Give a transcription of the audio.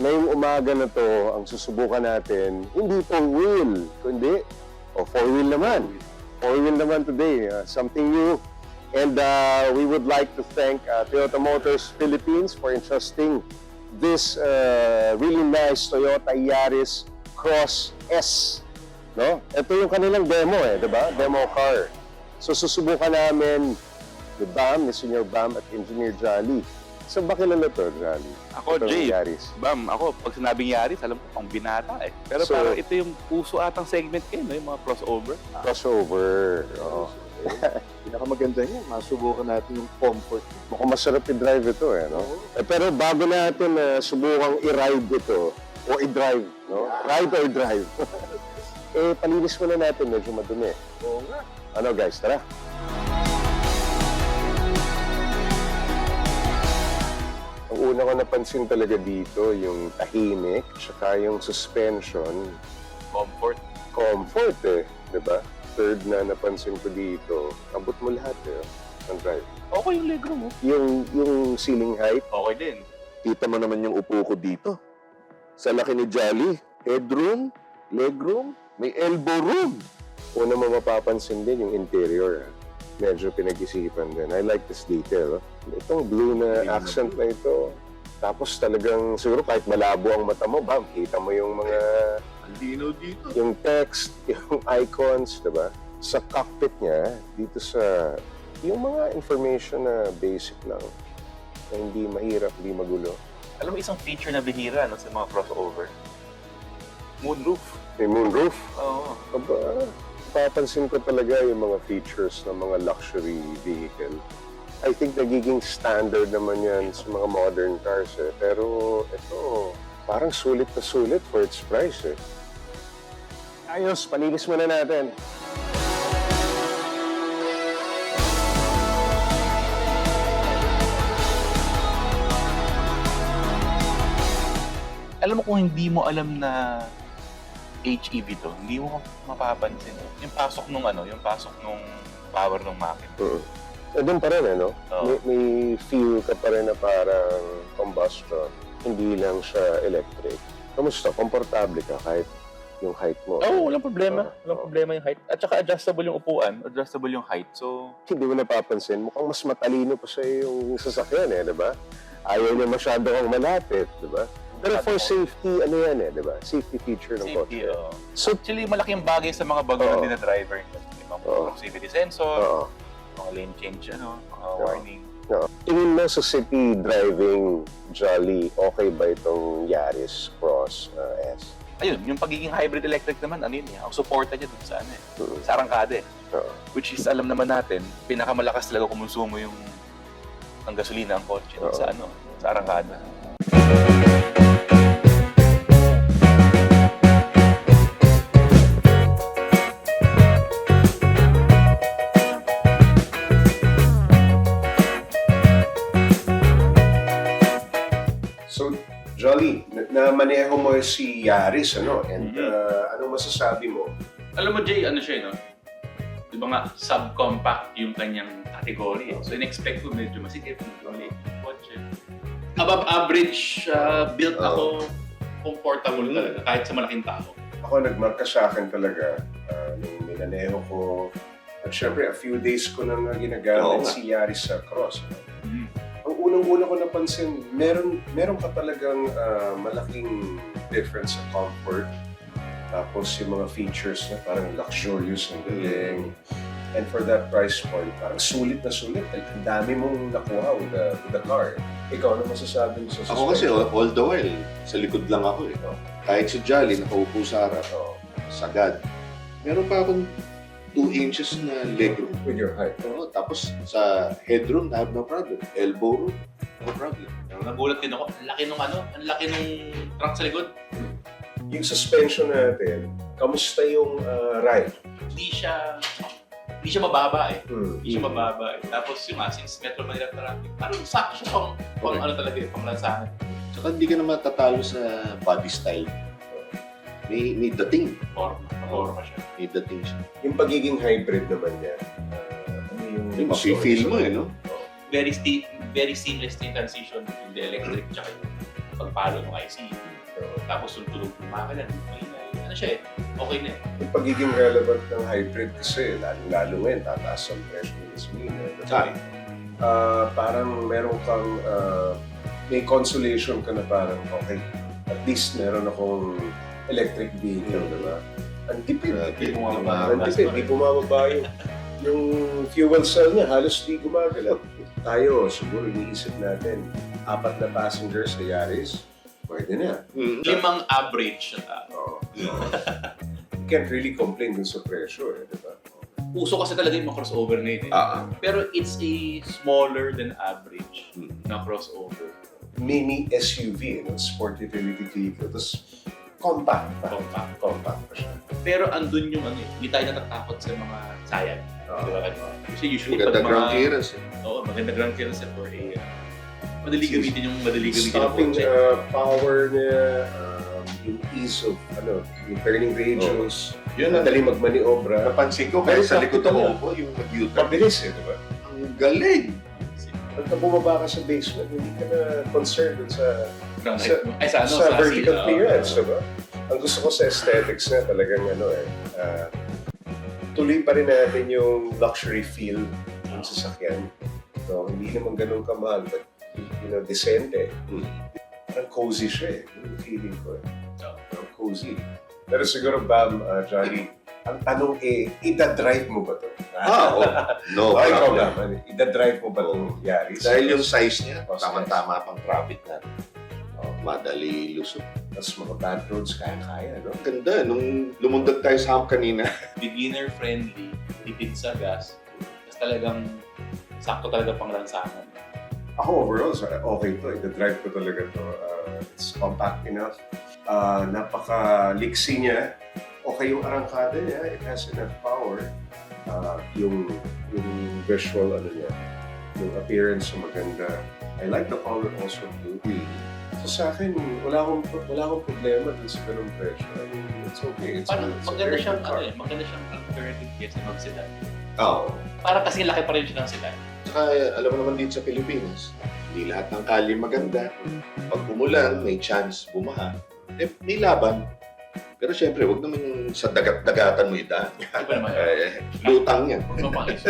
ngayong umaga na to, ang susubukan natin, hindi four-wheel, kundi four-wheel naman. Four-wheel naman today, something new. And we would like to thank Toyota Motors Philippines for entrusting this really nice Toyota Yaris Cross S. No? Ito yung kanilang demo diba? Demo car. So susubukan namin ni Bam, ni Senior Bam at Engineer Jolly. Saan ba kilala to, Jolly? Ako, Ito Jay. Yaris. Bam, ako, pag sinabing Yaris, alam ko, pang binata Pero So, parang ito yung puso atang segment kayo, no? Yung mga crossover. Crossover. Oo. Pinakamaganda niya, masubukan natin yung comfort. Mukhang masarap i-drive ito no? Pero bago natin subukang i-ride ito, o i-drive, no? Ride or drive. Palinis muna natin, medyo madumi. Oo nga. Ano guys, tara. Ang una ko napansin talaga dito, yung tahimik, tsaka yung suspension. Comfort. Comfort diba? Third na napansin ko dito, abot mo lahat ng drive. Okay yung legroom mo. Yung ceiling height, Okay din. Kita mo naman yung upo ko dito. Sa laki ni Jolly, headroom, legroom, may elbow room. una mo mapapansin din yung interior. Medyo pinag-isipan din. I like this detail. Itong blue na accent na ito, tapos talagang siguro kahit malabo ang mata mo, bam, kita mo yung mga Ang linaw dito. yung text, yung icons, diba? Sa cockpit niya, dito sa yung mga information na basic lang, na hindi mahirap, hindi magulo. Alam mo, isang feature na bihira no, sa mga crossover. Moonroof. May moonroof. Oo. Aba, papansin ko talaga yung mga features ng mga luxury vehicle. I think nagiging standard naman yan sa mga modern cars Pero ito, parang sulit na sulit for its price Ayos, palinis muna natin. Alam mo kung hindi mo alam na HEV to, hindi mo mapapansin. Yung pasok nung power ng makina. Doon pa rin, Oo. may feel ka pa rin na parang combustion. Hindi lang siya electric. Kamusta? Komportable ka kahit yung height mo? Oo, walang problema. Oo. Walang problema yung height. At saka adjustable yung upuan, adjustable yung height. So, Hindi mo napapansin, mukhang mas matalino pa sa yung sasakyan di ba? Ayaw niya masyado kang malapit, di ba? Pero for safety, ano yan di ba? Safety feature ng safety, kotse. So, actually, malaking bagay sa mga bago Oo. din na driver. Yung mga Oo. proximity sensor, Oo. mga lane change, mga warning. Oo. Tingin mo sa city driving, Jolly, okay ba itong Yaris Cross S? Ayun, yung pagiging hybrid electric naman, ang suporta niya dun sa Mm. sa arangkada Oo. Which is, alam naman natin, pinakamalakas talaga kumonsumo yung ng gasolina ang kotse dun Oo. sa arangkada. So, Jolly, na-maneho mo si Yaris, And ano masasabi mo? Alam mo, Jay, ano siya, no? Di ba nga, subcompact yung kanyang category. So, in-expect ko medyo masikip, medyo maliit yung kotse. Above average, built ako, comfortable talaga, kahit sa malaking tao. Ako, nagmarka sa akin talaga nung minaneho ko. At syempre, a few days ko nang ginagamit si Yaris sa Cross. Ang unang-una ko napansin, meron ka talagang malaking difference sa comfort. Tapos yung mga features na parang luxurious ang dating. And for that price point, parang sulit na sulit. Ang dami mong nakuha with the car. Ikaw, ano masasabi mo sa Ako kasi all the while, sa likod lang ako Kahit si Jolly, nakaupo sa harap, sagad. Meron pa akong 2 inches na legroom. With your height. Tapos sa headroom, I have no problem. Elbow room, no problem. Nagulat din ako, ang laki nung trunk sa likod. Yung suspension natin, kamusta yung ride? Hindi siya mababa Hindi siya Mm. mababa Tapos yung since Metro Manila traffic, parang sakto siya pang talaga pang lansangan. Saka hindi ka naman tatalo sa body style. May dating. Forma siya. May dating siya. Yung pagiging hybrid naman niya, ano yung Mafe-feel mo no? Very seamless yung transition between the electric tsaka yung pagpalo ng IC. Tapos yung tulog ng makina, ano siya eh, okay na eh. Yung pagiging relevant ng hybrid kasi, lalo ngayon, tataas ang presyo ng gasolina. Parang meron kang, may consolation ka na parang, okay, at least meron akong electric vehicle, diba? Ang tipid, Tipid, di bumababa yung fuel cell niya, halos di gumagalaw. Tayo, siguro iniisip natin, 4 na passengers sa Yaris, pwede na. 5 average siya. Oh. You can't really complain dun sa presyo, eh, diba? Uso kasi talaga yung mga crossover ngayon eh. Pero it's a smaller than average na crossover. Mini SUV, sport utility vehicle, tapos compact pa. Compact pa siya. Pero andun yung ano eh, hindi tayo natatakot sa mga sayang. Di ba? Kasi usually Maganda pag ground clearance. Oo, maganda ground clearance for a madali gamitin yung kotse. Stopping power niya, yung ease of, yung turning radius, Yun ang madali magmaniobra. napansin ko kahit sa likod ako po, yung nag-U-turn. Mabilis eh, di ba? Ang galing! Pagka bumaba ka sa basement, hindi ka na concerned dun sa Sa vertical sila, clearance, di ba? Ang gusto ko sa aesthetics na talagang tuloy pa rin natin yung luxury feel ng sasakyan. So, hindi naman ganun kamahal, but decente. Parang cozy siya eh. Yung feeling ko eh. Parang cozy. Pero siguro, Bam, Johnny, ang tanong eh, ida-drive mo ba ito? No. Ay, ikaw problem. naman. Ida-drive mo ba itong Yaris? Dahil yung size niya, Oh, tama-tama pang traffic na. Madali lusot. Tapos mga bad roads, kaya-kaya, no? Ganda, nung lumundag tayo sa hump kanina, beginner friendly, tipid sa gas, tapos talagang sakto talaga pang lansangan. Ako overall, okay to. Ida-drive ko talaga to. It's compact enough. Napaka-liksi niya. Okay yung arangkada niya. It has enough power. Yung visual, niya, yung appearance maganda. I like the color also too. So sa akin, wala akong problema dun sa ganung presyo. I mean, it's okay. Parang It's a maganda very siyang, good car. maganda siyang alternative case na mag-sedan. Oo. Parang kasi laki pa rin siya ng sedan. Saka alam mo naman dito sa Pilipinas, hindi lahat ng kalye maganda. Pag umulan, may chance bumaha. May laban. Pero syempre, wag naman yung sa dagat-dagatan mo idaan. Di ba naman? Lutang yan. Huwag mapangis.